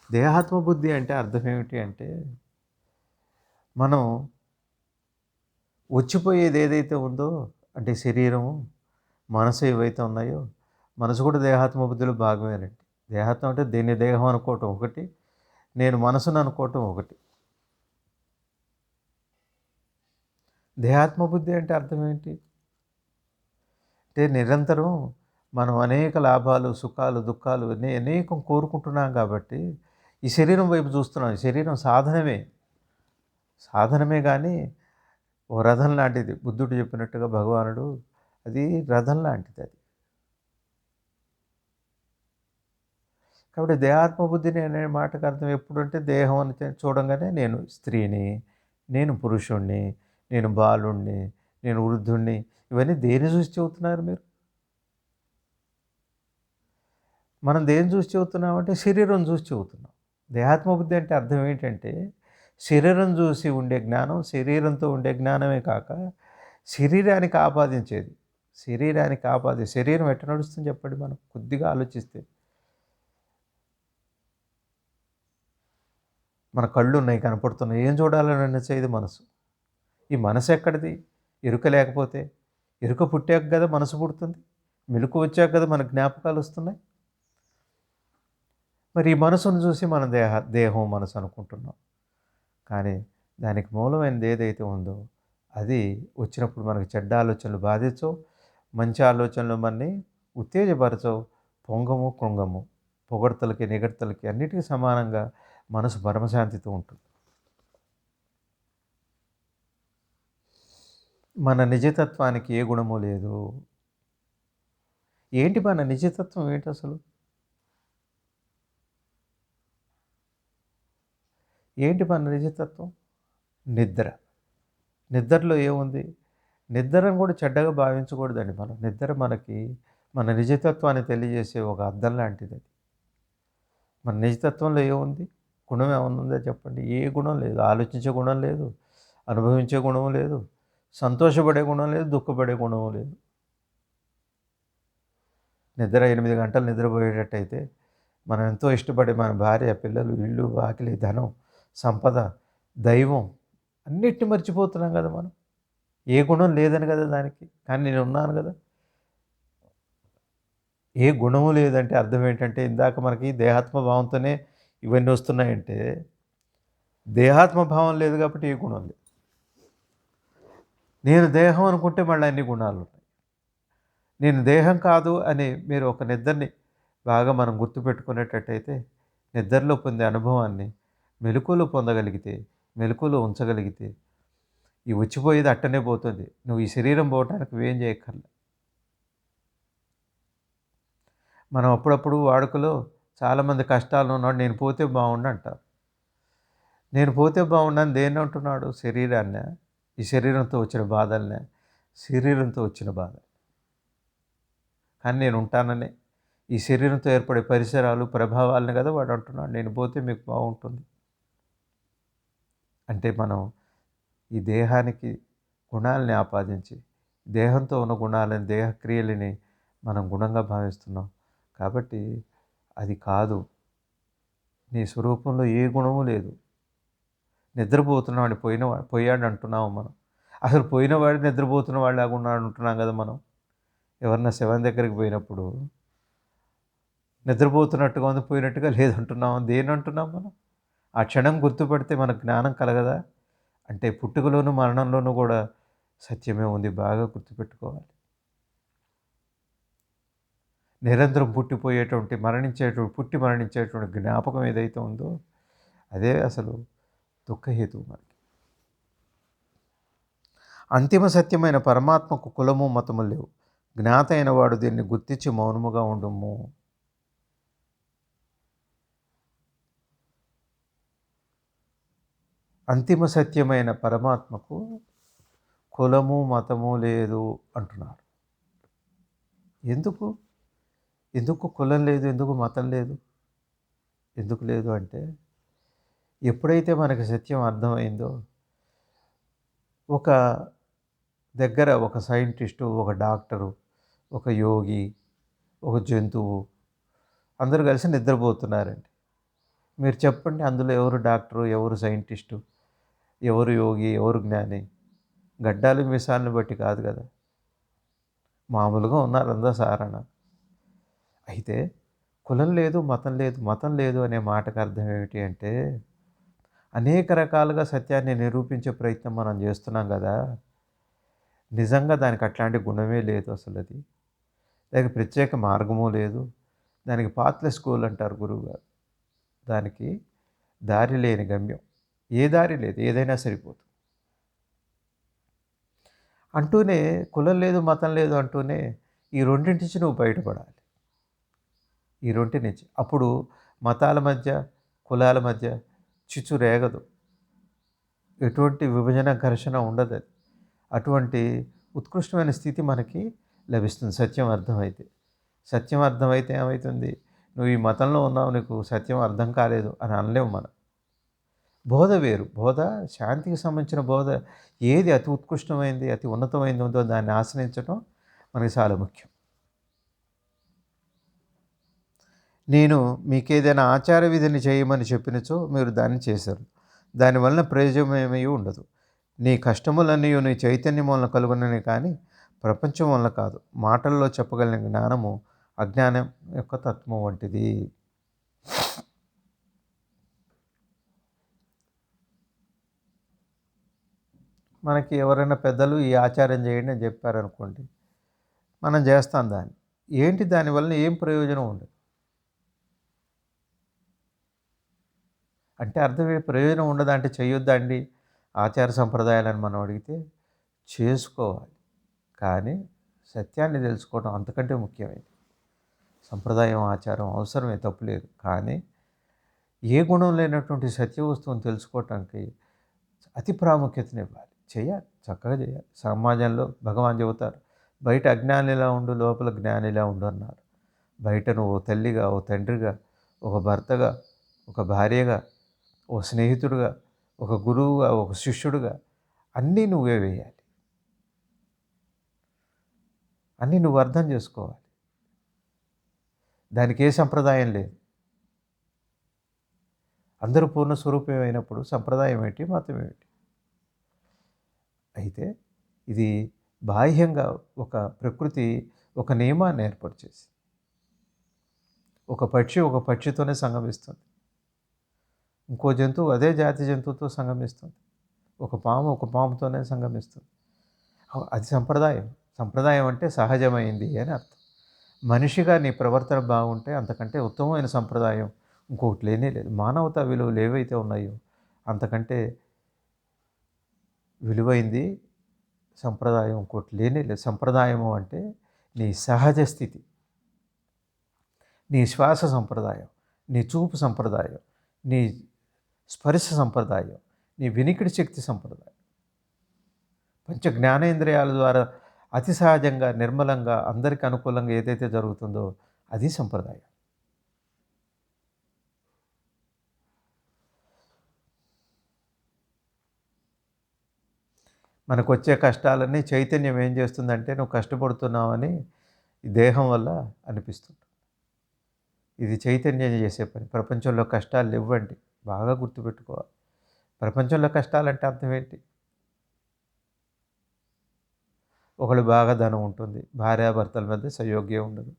దేహాత్మ బుద్ధి అంటే అర్థం ఏమిటి అంటే, మనం వచ్చిపోయేది ఏదైతే ఉందో అంటే శరీరము, మనసు ఏవైతే ఉన్నాయో, మనసు కూడా దేహాత్మ బుద్ధిలో భాగమేనండి. దేహాత్మ అంటే దీన్ని దేహం అనుకోవటం ఒకటి, నేను మనసును అనుకోవటం ఒకటి. దేహాత్మ బుద్ధి అంటే అర్థం ఏంటి అంటే, నిరంతరం మనం అనేక లాభాలు, సుఖాలు, దుఃఖాలు అనేకం కోరుకుంటున్నాం కాబట్టి ఈ శరీరం వైపు చూస్తున్నాం. ఈ శరీరం సాధనమే కానీ ఓ రథం లాంటిది. బుద్ధుడు చెప్పినట్టుగా భగవానుడు అది రథం లాంటిది అది. కాబట్టి దేహాత్మ బుద్ధిని అనే మాటకు అర్థం ఎప్పుడంటే దేహం అని చూడంగానే నేను స్త్రీని, నేను పురుషుణ్ణి, నేను బాలుణ్ణి, నేను వృద్ధుణ్ణి, ఇవన్నీ దేన్ని చూసి చెబుతున్నారు మీరు? మనం దేన్ని చూసి చెబుతున్నామంటే శరీరం చూసి చెబుతున్నాం. దేహాత్మ బుద్ధి అంటే అర్థం ఏంటంటే శరీరం చూసి ఉండే జ్ఞానం, శరీరంతో ఉండే జ్ఞానమే కాక శరీరానికి ఆపాదించేది. శరీరం ఎట్ట నడుస్తుంది చెప్పండి మనం కొద్దిగా ఆలోచిస్తే. మన కళ్ళు ఉన్నాయి, కనపడుతున్నాయి, ఏం చూడాలని నిశ్చయిది మనసు. ఈ మనసు ఎక్కడిది? ఎరుక లేకపోతే, ఎరుక పుట్టాక కదా మనసు పుడుతుంది, మెలకు వచ్చాక కదా మన జ్ఞాపకాలు వస్తున్నాయి. మరి ఈ మనసును చూసి మన దేహం మనసు అనుకుంటున్నాం. కానీ దానికి మూలమైనది ఏదైతే ఉందో అది వచ్చినప్పుడు మనకు చెడ్డ ఆలోచనలు బాధించవు, మంచి ఆలోచనలు మనని ఉత్తేజపరచవు, పొంగము కృంగము, పొగడ్తలకి నిగడ్తలకి అన్నిటికీ సమానంగా మనసు పరమశాంతితో ఉంటుంది. మన నిజతత్వానికి ఏ గుణము లేదు. ఏంటి మన నిజతత్వం ఏంటి అసలు? ఏంటి మన నిజతత్వం? నిద్రలో ఏముంది? నిద్రను కూడా చెడ్డగా భావించకూడదండి మనం. నిద్ర మన నిజతత్వాన్ని తెలియజేసే ఒక అద్దం లాంటిది అది. మన నిజతత్వంలో ఏముంది? గుణం ఏమన్నా ఉందా చెప్పండి? ఏ గుణం లేదు. ఆలోచించే గుణం లేదు, అనుభవించే గుణం లేదు, సంతోషపడే గుణం లేదు, దుఃఖపడే గుణం లేదు. నిద్ర 8 గంటలు నిద్రపోయేటట్టయితే మనం ఎంతో ఇష్టపడే మన భార్య, పిల్లలు, ఇల్లు, వాకిలి, ధనం, సంపద, దైవం అన్నిటిని మర్చిపోతున్నాం కదా మనం. ఏ గుణం లేదని కదా దానికి. కానీ నేను ఉన్నాను కదా. ఏ గుణము లేదంటే అర్థం ఏంటంటే, ఇందాక మనకి దేహాత్మ భావంతోనే ఇవన్నీ వస్తున్నాయంటే, దేహాత్మ భావం లేదు కాబట్టి ఏ గుణం లేదు. నేను దేహం అనుకుంటే మళ్ళీ అన్ని గుణాలు ఉన్నాయి. నేను దేహం కాదు అని మీరు ఒక నిద్రని బాగా మనం గుర్తుపెట్టుకునేటట్టయితే, నిద్రలో పొందే అనుభవాన్ని మెలకువలో పొందగలిగితే, మెలకువలో ఉంచగలిగితే, ఈ వచ్చిపోయేది అట్టనే పోతుంది. నువ్వు ఈ శరీరం పోవటానికి నువ్వేం చేయక్కర్లే. మనం అప్పుడప్పుడు వాడుకలో చాలామంది కష్టాలు ఉన్నాడు, నేను పోతే బాగుండు అంటారు. నేను పోతే బాగుండని దేన్ని అంటున్నాడు? శరీరాన్నే. ఈ శరీరంతో వచ్చిన బాధల్నే, శరీరంతో వచ్చిన బాధ. కానీ నేను ఉంటాననే ఈ శరీరంతో ఏర్పడే పరిసరాలు, ప్రభావాలని కదా వాడు అంటున్నాడు, నేను పోతే మీకు బాగుంటుంది. అంటే మనం ఈ దేహానికి గుణాలని ఆపాదించి దేహంతో ఉన్న గుణాలని దేహక్రియలని మనం గుణంగా భావిస్తున్నాం. కాబట్టి అది కాదు. నీ స్వరూపంలో ఏ గుణము లేదు. నిద్రపోతున్నాడు పోయాడు అంటున్నాము మనం. అసలు పోయినవాడు నిద్రపోతున్న వాడిలాగా ఉన్నాడు అంటున్నాం కదా మనం. ఎవరన్నా శవం దగ్గరికి పోయినప్పుడు నిద్రపోతున్నట్టుగా ఉంది, పోయినట్టుగా లేదంటున్నాం. దేనంటున్నాం మనం? ఆ క్షణం గుర్తుపడితే మనకు జ్ఞానం కలగదా? అంటే పుట్టుకలోను మరణంలోనూ కూడా సత్యమే ఉంది. బాగా గుర్తుపెట్టుకోవాలి. నిరంతరం పుట్టి మరణించేటువంటి జ్ఞాపకం ఏదైతే ఉందో అదే అసలు దుఃఖహేతువు మనకి. అంతిమ సత్యమైన పరమాత్మకు కులము మతము లేవు. జ్ఞాత అయిన వాడు దీన్ని గుర్తించి మౌనముగా ఉండుము. అంతిమ సత్యమైన పరమాత్మకు కులము మతము లేదు అంటున్నారు. ఎందుకు కులం లేదు, ఎందుకు మతం లేదు? ఎందుకు లేదు అంటే, ఎప్పుడైతే మనకి సత్యం అర్థమైందో, ఒక దగ్గర ఒక సైంటిస్టు, ఒక డాక్టరు, ఒక యోగి, ఒక జంతువు అందరూ కలిసి నిద్రపోతున్నారండి. మీరు చెప్పండి, అందులో ఎవరు డాక్టరు, ఎవరు సైంటిస్టు, ఎవరు యోగి, ఎవరు జ్ఞాని? గడ్డాలు మీసాలను బట్టి కాదు కదా, మామూలుగా ఉన్నారు అందరూ సాధారణ. అయితే కులం లేదు, మతం లేదు అనే మాటకు అర్థం ఏమిటి అంటే, అనేక రకాలుగా సత్యాన్ని నిరూపించే ప్రయత్నం మనం చేస్తున్నాం కదా, నిజంగా దానికి అట్లాంటి గుణమే లేదు అసలు. అది దానికి ప్రత్యేక మార్గము లేదు. దానికి పాత్లెస్ స్కూల్ అంటారు గురువుగారు. దానికి దారి లేని గమ్యం. ఏ దారి లేదు, ఏదైనా సరిపోతుంది అంటూనే, కులం లేదు మతం లేదు అంటూనే ఈ రెండింటి నుంచి నువ్వు బయటపడాలి. ఈ రెండింటి నుంచి అప్పుడు మతాల మధ్య, కులాల మధ్య చిచ్చు రేగదు. ఎటువంటి విభజన ఘర్షణ ఉండదు. అది అటువంటి ఉత్కృష్టమైన స్థితి మనకి లభిస్తుంది సత్యం అర్థమైతే ఏమవుతుంది? నువ్వు ఈ మతంలో ఉన్నావు, నీకు సత్యం అర్థం కాలేదు అని అనలేము మనం. బోధ వేరు. బోధ శాంతికి సంబంధించిన బోధ. ఏది అతి ఉత్కృష్టమైంది, అతి ఉన్నతమైంది ఉందో దాన్ని ఆశ్రయించడం మనకి చాలా ముఖ్యం. నేను మీకేదైనా ఆచార విధిని చేయమని చెప్పినచో మీరు దాన్ని చేశారు. దానివలన ప్రయోజనం ఏమీ ఉండదు. నీ కష్టములన్నీ నీ చైతన్యం వలన కలుగునని కానీ ప్రపంచం వలన కాదు. మాటల్లో చెప్పగలిగిన జ్ఞానము అజ్ఞానం యొక్క తత్వం వంటిది. మనకి ఎవరైనా పెద్దలు ఈ ఆచారం చేయండి అని చెప్పారనుకోండి, మనం చేస్తాం దాన్ని. ఏంటి దానివలన ఏం ప్రయోజనం ఉండదు. అంటే అర్థమే, ప్రయోజనం ఉండదంటే చేయొద్దండి ఆచార సంప్రదాయాలని మనం అడిగితే చేసుకోవాలి. కానీ సత్యాన్ని తెలుసుకోవడం అంతకంటే ముఖ్యమైనది. సంప్రదాయం, ఆచారం అవసరమే, తప్పులేదు. కానీ ఏ గుణం లేనటువంటి సత్య వస్తువుని తెలుసుకోవటానికి అతి ప్రాముఖ్యతనివ్వాలి. చేయాలి, చక్కగా చేయాలి. సమాజంలో భగవాన్ చెబుతారు, బయట అజ్ఞానిలా ఉండు, లోపల జ్ఞానిలా ఉండు అన్నారు. బయట నువ్వు ఓ తల్లిగా, ఓ తండ్రిగా, ఒక భర్తగా, ఒక భార్యగా, ఒక స్నేహితుడుగా, ఒక గురువుగా, ఒక శిష్యుడుగా అన్నీ నువ్వే వేయాలి. అన్నీ నువ్వు అర్థం చేసుకోవాలి. దానికి ఏ సంప్రదాయం లేదు. అందరూ పూర్ణ స్వరూపమైనప్పుడు సంప్రదాయం ఏంటి, మతం ఏమిటి? అయితే ఇది బాహ్యంగా ఒక ప్రకృతి ఒక నియమాన్ని ఏర్పాటు చేసి, ఒక పక్షితోనే సంగమిస్తుంది, ఇంకో జంతువు అదే జాతి జంతువుతో సంగమిస్తుంది, ఒక పాముతోనే సంగమిస్తుంది. అది సంప్రదాయం. సంప్రదాయం అంటే సహజమైంది అని అర్థం. మనిషిగా నీ ప్రవర్తన బాగుంటే అంతకంటే ఉత్తమమైన సంప్రదాయం ఇంకొకటి లేనే లేదు. మానవతా విలువలు ఏవైతే ఉన్నాయో అంతకంటే విలువైంది సంప్రదాయం ఇంకోటి లేనే లేదు. సంప్రదాయము అంటే నీ సహజ స్థితి, నీ శ్వాస సంప్రదాయం, నీ చూపు సంప్రదాయం, నీ స్పర్శ సంప్రదాయం, నీ వినికిడి శక్తి సంప్రదాయం. పంచ జ్ఞానేంద్రియాల ద్వారా అతి సహజంగా, నిర్మలంగా, అందరికీ అనుకూలంగా ఏదైతే జరుగుతుందో అది సంప్రదాయం. మనకొచ్చే కష్టాలన్నీ చైతన్యం ఏం చేస్తుందంటే నువ్వు కష్టపడుతున్నావని ఈ దేహం వల్ల అనిపిస్తుంది. ఇది చైతన్యం చేసే పని. ప్రపంచంలో కష్టాలు లేవ్వండి. బాగా గుర్తుపెట్టుకోవాలి. ప్రపంచంలో కష్టాలంటే అర్థం ఏంటి? ఒకళ్ళు బాగా ధనం ఉంటుంది. భార్యాభర్తల మధ్య సయోగ్యం ఉండదు.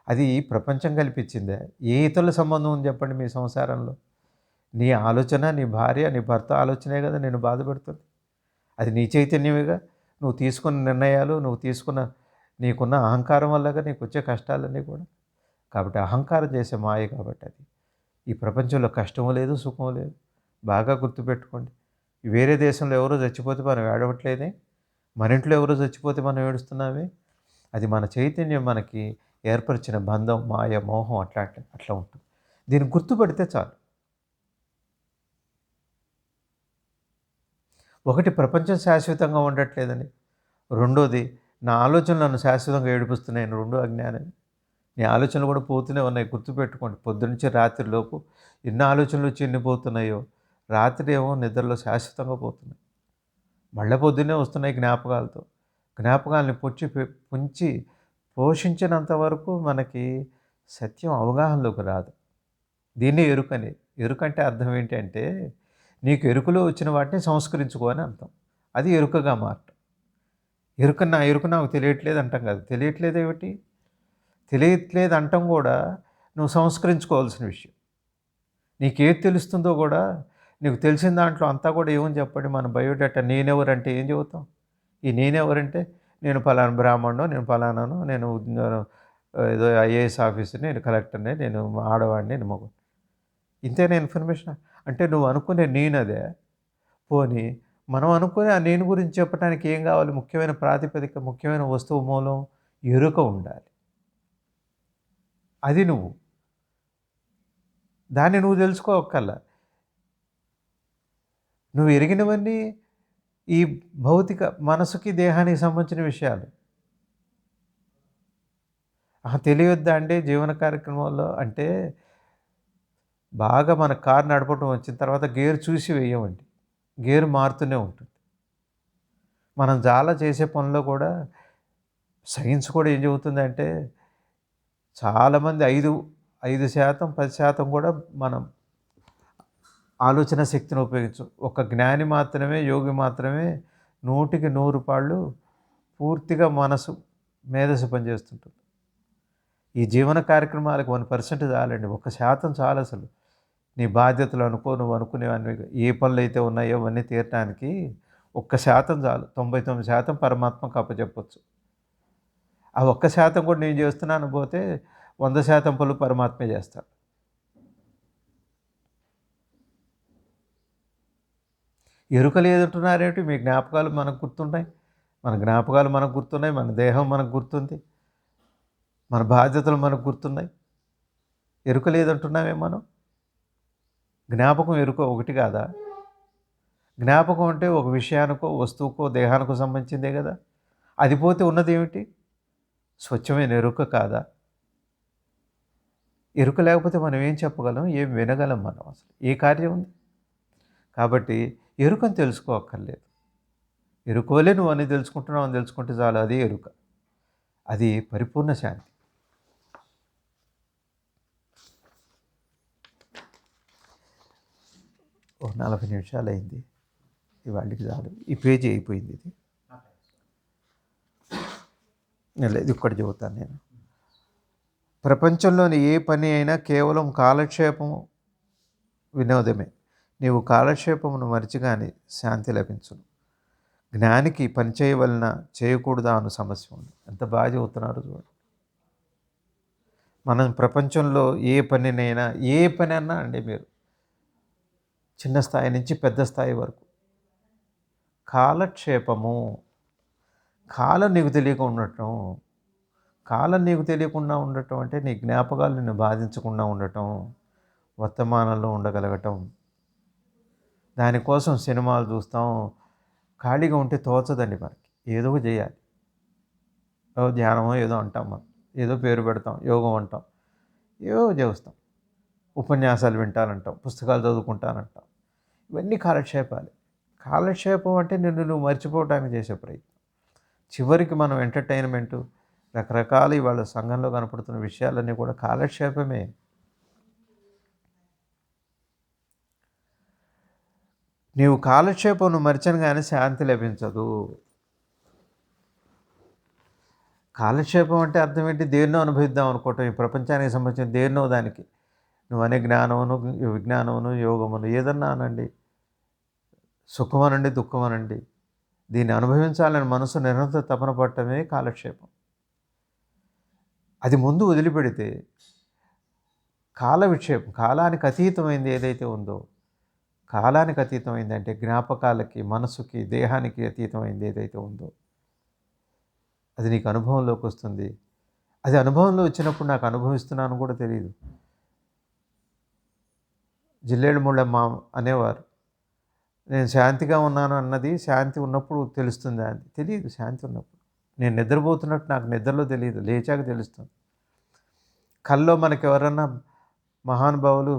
అది ప్రపంచం కల్పించిందే. ఏ ఇతరుల సంబంధం ఉంది చెప్పండి మీ సంసారంలో? నీ ఆలోచన, నీ భార్య, నీ భర్త ఆలోచనే కదా నిన్ను బాధపెడుతుంది. అది నీ చైతన్యమేగా. నువ్వు తీసుకున్న నిర్ణయాలు, నువ్వు తీసుకున్న నీకున్న అహంకారం వల్లగా నీకొచ్చే కష్టాలన్నీ కూడా. కాబట్టి అహంకారం చేసే మాయ కాబట్టి అది. ఈ ప్రపంచంలో కష్టము లేదు, సుఖము లేదు. బాగా గుర్తుపెట్టుకోండి. వేరే దేశంలో ఎవరో చచ్చిపోతే మనం ఏడవట్లేదే. మన ఇంట్లో ఎవరో చచ్చిపోతే మనం ఏడుస్తున్నామే. అది మన చైతన్యం మనకి ఏర్పరిచిన బంధం, మాయ, మోహం అట్లా ఉంటుంది. దీన్ని గుర్తుపడితే చాలు. ఒకటి ప్రపంచం శాశ్వతంగా ఉండట్లేదని. రెండోది నా ఆలోచనలు నన్ను శాశ్వతంగా ఏడిపిస్తున్నాయని రెండో అజ్ఞానమే. నీ ఆలోచనలు కూడా పోతూనే ఉన్నాయి. గుర్తుపెట్టుకోండి. పొద్దునుంచి రాత్రిలోపు ఎన్ని ఆలోచనలు వచ్చి ఎన్ని పోతున్నాయో, రాత్రి ఏమో నిద్రలో శాశ్వతంగా పోతున్నాయి. మళ్ళీ పొద్దున్నే వస్తున్నాయి జ్ఞాపకాలతో. జ్ఞాపకాలని పుంచి పోషించినంత వరకు మనకి సత్యం అవగాహనలోకి రాదు. దీన్నే ఎరుకని. ఎరుకంటే అర్థం ఏంటంటే నీకు ఎరుకలో వచ్చిన వాటిని సంస్కరించుకో అని అర్థం. అది ఎరుకగా మారటం. నా ఎరుక నాకు తెలియట్లేదు అంటాం కాదు. తెలియట్లేదేమిటి? తెలియట్లేదు అంటాం కూడా నువ్వు సంస్కరించుకోవాల్సిన విషయం. నీకేది తెలుస్తుందో కూడా నీకు తెలిసిన దాంట్లో అంతా కూడా ఏమని చెప్పండి. మన బయోడేటా నేనెవరంటే ఏం చెబుతాం? ఈ నేనెవరంటే నేను పలానా బ్రాహ్మణుడు, నేను పలానాను, నేను ఏదో ఐఏఎస్ ఆఫీసర్ని, నేను కలెక్టర్ని, నేను ఆడవాడిని, నేను మగవాడిని. ఇంతేనా ఇన్ఫర్మేషన్? అంటే నువ్వు అనుకునే నేనదే. పోనీ మనం అనుకునే ఆ నేను గురించి చెప్పడానికి ఏం కావాలి? ముఖ్యమైన ప్రాతిపదిక, ముఖ్యమైన వస్తువు మూలం ఎరుక ఉండాలి. అది నువ్వు. దాన్ని నువ్వు తెలుసుకోవక్కర్లా. నువ్వు ఎరిగినవన్నీ ఈ భౌతిక మనసుకి, దేహానికి సంబంధించిన విషయాలు. తెలియొద్దా అండి జీవన కార్యక్రమంలో? అంటే బాగా మన కారు నడపడం వచ్చిన తర్వాత గేర్ చూసి వేయమండి. గేర్ మారుతూనే ఉంటుంది. మనం చాలా చేసే పనిలో కూడా సైన్స్ కూడా ఏం చెబుతుందంటే చాలామంది 5%, 10% కూడా మనం ఆలోచన శక్తిని ఉపయోగించు. ఒక జ్ఞాని మాత్రమే, యోగి మాత్రమే 100కి 100 పాళ్ళు పూర్తిగా మనసు, మేధస్సు పనిచేస్తుంటుంది. ఈ జీవన కార్యక్రమాలకు 1% చాలండి. 1% చాలు అసలు. నీ బాధ్యతలు అనుకో, నువ్వు అనుకునేవన్నీ ఏ పనులైతే ఉన్నాయో అవన్నీ తీరటానికి 1% చాలు. 99% పరమాత్మకు అప్పచెప్పొచ్చు. ఆ 1% కూడా నేను చేస్తున్నాను పోతే 100% పనులు పరమాత్మే చేస్తాడు. ఎరుక లేదంటున్నారేంటి? మీ జ్ఞాపకాలు మనకు గుర్తున్నాయి. మన జ్ఞాపకాలు మనకు గుర్తున్నాయి. మన దేహం మనకు గుర్తుంది. మన బాధ్యతలు మనకు గుర్తున్నాయి. ఎరుక లేదంటున్నామే మనం. జ్ఞాపకం, ఎరుక ఒకటి కాదా? జ్ఞాపకం అంటే ఒక విషయానికో, వస్తువుకో, దేహానికో సంబంధించిందే కదా. అది పోతే ఉన్నదేమిటి? స్వచ్ఛమైన ఎరుక కాదా? ఎరుక లేకపోతే మనం ఏం చెప్పగలం? ఏం వినగలం మనం అసలు? ఏ కార్యం ఉంది? కాబట్టి ఎరుకని తెలుసుకోక్కర్లేదు. ఎరుకోలే నువ్వు అన్నీ తెలుసుకుంటున్నావు అని తెలుసుకుంటే చాలు. అదే ఎరుక. అది పరిపూర్ణ శాంతి. ఓ 40 నిమిషాలు అయింది. ఇవాళకి చాలు. ఈ పేజీ అయిపోయింది. ఇది ఒక్కటి చెబుతాను నేను. ప్రపంచంలోని ఏ పని అయినా కేవలం కాలక్షేపం, వినోదమే. నీవు కాలక్షేపమును మరిచిగాని శాంతి లభించును. జ్ఞానికి పని చేయవలన చేయకూడదా అన్న సమస్య ఉంది. ఎంత బాగా చెబుతున్నారు చూడండి. మనం ప్రపంచంలో ఏ పని అన్నా అండి, మీరు చిన్న స్థాయి నుంచి పెద్ద స్థాయి వరకు కాలక్షేపము. కాలం నీకు తెలియకుండా ఉండటం అంటే నీ జ్ఞాపకాలు నిన్ను బాధించకుండా ఉండటం, వర్తమానంలో ఉండగలగటం. దానికోసం సినిమాలు చూస్తాం. ఖాళీగా ఉంటే తోచదండి మనకి. ఏదో చేయాలి. ధ్యానమో ఏదో అంటాం మనం. ఏదో పేరు పెడతాం, యోగం అంటాం, ఏదో చేస్తాం. ఉపన్యాసాలు వింటానంటాం, పుస్తకాలు చదువుకుంటానంటాం. ఇవన్నీ కాలక్షేపాలు. కాలక్షేపం అంటే నిన్ను నువ్వు మర్చిపోవడానికి చేసే ప్రయత్నం. చివరికి మనం ఎంటర్‌టైన్‌మెంటు రకరకాల ఇవాళ సంఘంలో కనపడుతున్న విషయాలన్నీ కూడా కాలక్షేపమే. నీవు కాలక్షేపం నువ్వు మరిచనుగానే శాంతి లభించదు. కాలక్షేపం అంటే అర్థం ఏంటి? దేన్నో అనుభవిద్దాం అనుకోవటం. ఈ ప్రపంచానికి సంబంధించిన దేన్నో దానికి. నువ్వనే జ్ఞానమును, విజ్ఞానమును, యోగమును ఏదన్నా అనండి. సుఖమనండి, దుఃఖమనండి. దీన్ని అనుభవించాలని మనసు నిరంతరం తపన పడటమే కాలక్షేపం. అది ముందు వదిలిపెడితే కాల విక్షేపం, కాలానికి అతీతమైంది ఏదైతే ఉందో, కాలానికి అతీతమైంది అంటే జ్ఞాపకాలకి, మనసుకి, దేహానికి అతీతమైంది ఏదైతే ఉందో, అది నీకు అనుభవంలోకి వస్తుంది. అది అనుభవంలో వచ్చినప్పుడు నాకు అనుభవిస్తున్నాను కూడా తెలియదు. జిల్లేడు ముళ్ళమ్మ అనేవారు, నేను శాంతిగా ఉన్నాను అన్నది శాంతి ఉన్నప్పుడు తెలుస్తుందా అని. తెలియదు శాంతి ఉన్నప్పుడు. నేను నిద్రపోతున్నట్టు నాకు నిద్రలో తెలియదు, లేచాక తెలుస్తుంది. కల్లో మనకు ఎవరన్నా మహానుభావులు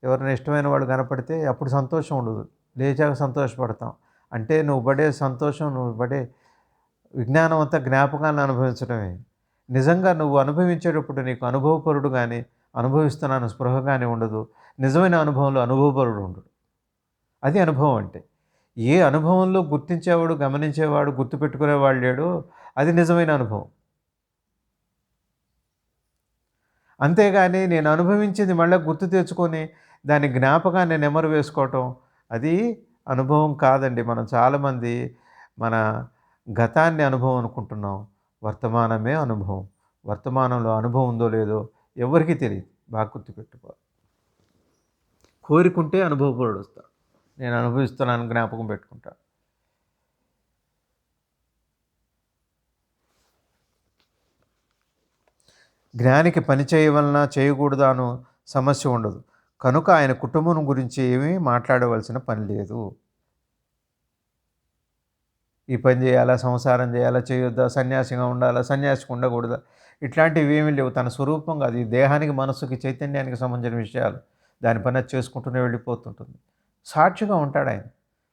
ఎవరైనా ఇష్టమైన వాళ్ళు కనపడితే అప్పుడు సంతోషం ఉండదు, లేచాక సంతోషపడతాం. అంటే నువ్వు పడే సంతోషం, నువ్వు పడే విజ్ఞానం అంతా జ్ఞాపకాలను అనుభవించడమే. నిజంగా నువ్వు అనుభవించేటప్పుడు నీకు అనుభవపరుడు కానీ, అనుభవిస్తున్నాను స్పృహ కానీ ఉండదు. నిజమైన అనుభవంలో అనుభవపరుడు ఉండడు. అది అనుభవం అంటే. ఏ అనుభవంలో గుర్తించేవాడు, గమనించేవాడు, గుర్తుపెట్టుకునేవాడు లేడో అది నిజమైన అనుభవం. అంతేగాని నేను అనుభవించింది మళ్ళీ గుర్తు తెచ్చుకొని దాని జ్ఞాపకాన్ని నెమరు వేసుకోవటం అది అనుభవం కాదండి. మనం చాలామంది మన గతాన్ని అనుభవం అనుకుంటున్నాం. వర్తమానమే అనుభవం. వర్తమానంలో అనుభవం ఉందో లేదో ఎవరికీ తెలియదు. బాగా గుర్తుపెట్టుకోవాలి. కోరికుంటే అనుభవపరుడు వస్తాడు. నేను అనుభవిస్తున్నాను జ్ఞాపకం పెట్టుకుంటాను. జ్ఞానికి పని చేయవలన చేయకూడదా అను సమస్య ఉండదు. కనుక ఆయన కుటుంబం గురించి ఏమీ మాట్లాడవలసిన పని లేదు. ఈ పని చేయాలా, సంసారం చేయాలా, చేయొద్దా, సన్యాసిగా ఉండాలా, సన్యాసిగా ఉండకూడదా, ఇట్లాంటివి ఏమీ లేవు. తన స్వరూపంగా అది దేహానికి, మనసుకి, చైతన్యానికి సంబంధించిన విషయాలు. దాని పని అది చేసుకుంటూనే వెళ్ళిపోతుంటుంది. సాక్షిగా ఉంటాడు ఆయన.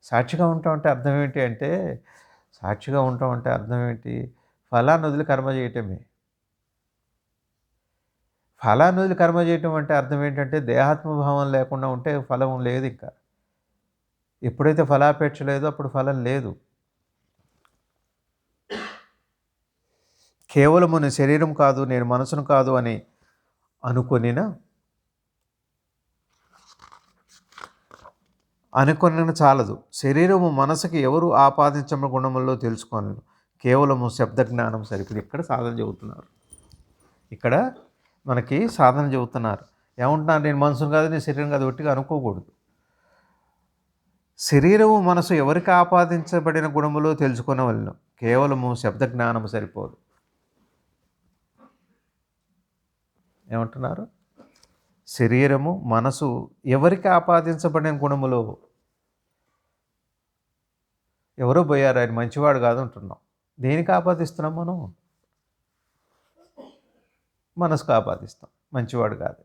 సాక్షిగా ఉంటాం అంటే అర్థం ఏంటి అంటే, సాక్షిగా ఉంటాం అంటే అర్థం ఏంటి? ఫలాన్ని వదిలి కర్మ చేయటమే. ఫలాన్ని వదిలి కర్మ చేయటం అంటే అర్థం ఏంటంటే, దేహాత్మభావం లేకుండా ఉంటే ఫలం లేదు ఇంకా. ఎప్పుడైతే ఫలాపేక్ష లేదో అప్పుడు ఫలం లేదు. కేవలము నేను శరీరం కాదు, నేను మనసును కాదు అని అనుకొనిన చాలదు. శరీరము మనసుకి ఎవరు ఆపాదించమ గుణముల్లో తెలుసుకోలేను. కేవలము శబ్ద జ్ఞానం సరిపోదు. ఇక్కడ సాధన చెబుతున్నారు. ఇక్కడ మనకి సాధన చెబుతున్నారు. ఏమంటున్నారు? నేను మనసును కాదు, నేను శరీరం కాదు ఒట్టిగా అనుకోకూడదు. శరీరము మనసు ఎవరికి ఆపాదించబడిన గుణములో తెలుసుకొనవలెను. కేవలము శబ్ద జ్ఞానము సరిపోదు. ఏమంటున్నారు? శరీరము మనసు ఎవరికి ఆపాదించబడిన గుణములో. ఎవరో పోయారు, ఆయన మంచివాడు కాదు అంటున్నాం. దేనికి ఆపాదిస్తున్నాం మనం? మనసుకు ఆపాదిస్తాం, మంచివాడు కాదు.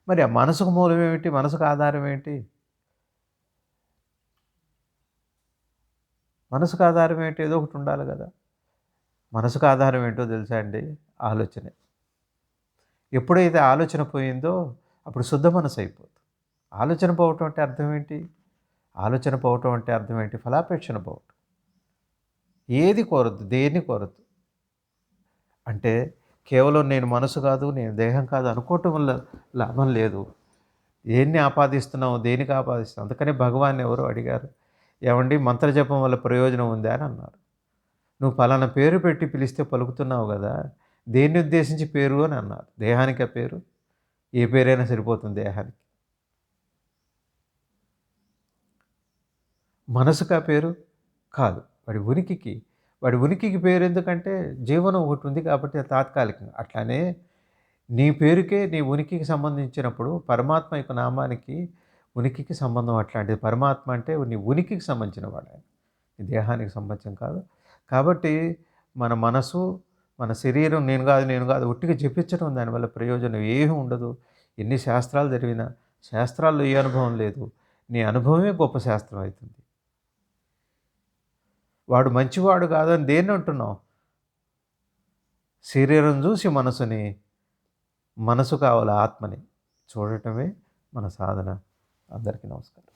మరి ఆ మనసుకు మూలం ఏమిటి? మనసుకు ఆధారం ఏంటి? మనసుకు ఆధారం ఏంటి? ఏదో ఒకటి ఉండాలి కదా. మనసుకు ఆధారం ఏంటో తెలుసా అండి? ఆలోచనే. ఎప్పుడైతే ఆలోచన పోయిందో అప్పుడు శుద్ధ మనసు అయిపోతుంది. ఆలోచన పోవటం అంటే అర్థం ఏంటి? ఆలోచన పోవటం అంటే అర్థం ఏంటి? ఫలాపేక్షణ పోవటం. ఏది కోరద్దు, దేన్ని కోరద్దు. అంటే కేవలం నేను మనసు కాదు, నేను దేహం కాదు అనుకోవటం వల్ల లాభం లేదు. దేన్ని ఆపాదిస్తున్నావు, దేనికి ఆపాదిస్తున్నావు? అందుకని భగవాన్ ఎవరో అడిగారు, ఏమండి మంత్రజపం వల్ల ప్రయోజనం ఉందా అని అన్నారు. నువ్వు పలానా పేరు పెట్టి పిలిస్తే పలుకుతున్నావు కదా, దేన్ని ఉద్దేశించి పేరు అని అన్నారు. దేహానికి ఆ పేరు? ఏ పేరైనా సరిపోతుంది దేహానికి. మనసుకు ఆ పేరు కాదు. వాడి ఉనికికి పేరు ఎందుకంటే జీవనం ఒకటి ఉంది కాబట్టి తాత్కాలికంగా. అట్లానే నీ పేరుకే నీ ఉనికికి సంబంధించినప్పుడు పరమాత్మ యొక్క నామానికి ఉనికికి సంబంధం అట్లాంటిది. పరమాత్మ అంటే నీ ఉనికికి సంబంధించిన వాడు ఆయన, నీ దేహానికి సంబంధించిన కాదు. కాబట్టి మన మనసు, మన శరీరం నేను కాదు ఒట్టిగా జపించడం దానివల్ల ప్రయోజనం ఏమీ ఉండదు. ఎన్ని శాస్త్రాలు చదివినా శాస్త్రాల్లో ఏ అనుభవం లేదు. నీ అనుభవమే గొప్ప శాస్త్రం అవుతుంది. వాడు మంచివాడు కాదని దేన్ని అంటున్నావు? శరీరం చూసి మనసుని, మనసు కావాలి ఆత్మని చూడటమే మన సాధన. అందరికీ నమస్కారం.